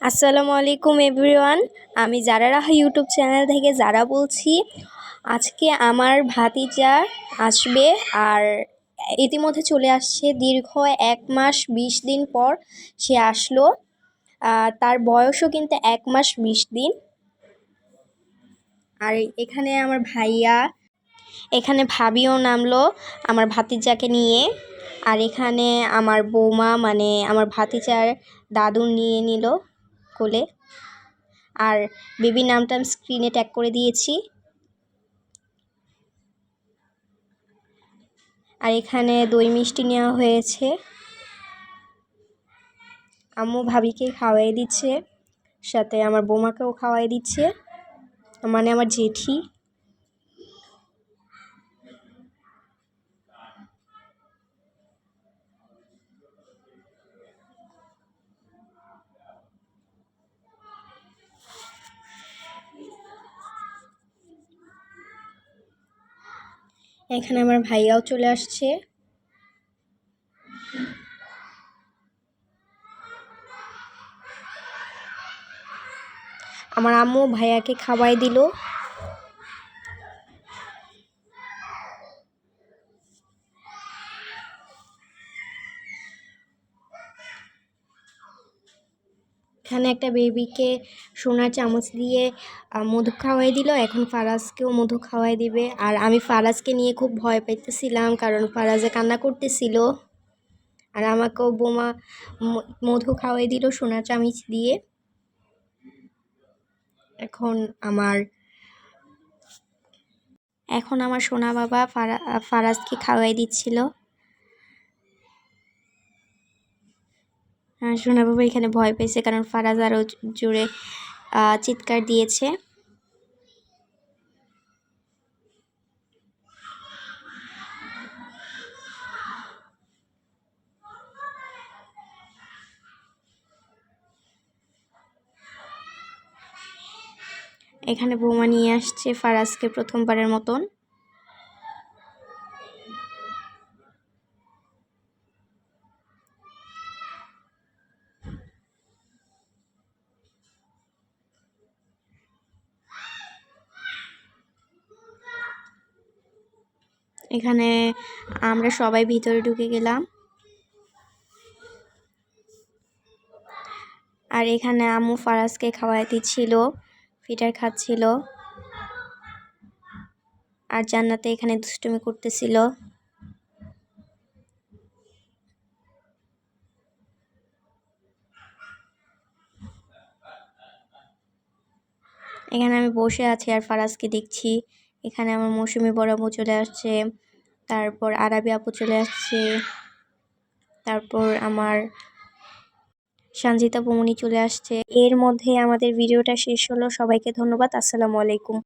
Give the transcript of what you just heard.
আসসালামু আলাইকুম এভরিওয়ান। আমি জারা রাহা ইউটিউব চ্যানেল থেকে জারা বলছি। আজকে আমার ভাতিজা আসবে আর ইতিমধ্যে চলে আসছে। দীর্ঘ 1 মাস 20 দিন পর সে আসলো। তার বয়সও কিন্তু 1 মাস 20 দিন। আর এখানে আমার ভাইয়া, এখানে ভাবিও নামলো আমার ভাতিজাকে নিয়ে। আর এখানে আমার বৌমা মানে আমার ভাতিজার দাদু নিয়ে নিল কোলে। আর বেবির নামটা আমি স্ক্রিনে ট্যাগ করে দিয়েছি। আর এখানে দই মিষ্টি নেওয়া হয়েছে। আম্মু ভাবিকে খাওয়াই দিচ্ছে, সাথে আমার বৌমাকেও খাওয়াই দিচ্ছে, মানে আমার জেঠি। এখানে আমার ভাইয়াও চলে আসছে। আমার আম্মু ভাইয়াকে খাওয়াই দিল। এখানে একটা বেবিকে সোনার চামচ দিয়ে মধু খাওয়াই দিল। এখন ফারাজকেও মধু খাওয়াই দিবে। আর আমি ফারাজকে নিয়ে খুব ভয় পাইতেছিলাম, কারণ ফারাজে কান্না করতেছিল। আর আমাকেও বোমা মধু খাওয়াই দিল সোনার চামচ দিয়ে। এখন আমার সোনা বাবা ফারাজকে খাওয়াই দিচ্ছিল। সোনা বাবা এখানে ভয় পেয়েছে, কারণ ফারাজ আরও জোরে চিৎকার দিয়েছে। এখানে বৌমা নিয়ে আসছে ফারাজকে প্রথমবারের মতন। এখানে আমরা সবাই ভিতরে ঢুকে গেলাম। আর এখানে আম্মু ফারাজকে খাওয়াই দিচ্ছিল, ফিটার খাচ্ছিল। আর জান্নাতে এখানে দুষ্টুমি করতেছিল। এখানে আমি বসে আছি আর ফারাজকে দেখছি। এখানে আমার মৌসুমি বড় আপু চলে আসছে, তারপর আরাবি আপু চলে আসছে, তারপর আমার সঞ্জিতা বৌমনি চলে আসছে। এর মধ্যে আমাদের ভিডিওটা শেষ হলো। সবাইকে ধন্যবাদ। আসসালামু আলাইকুম।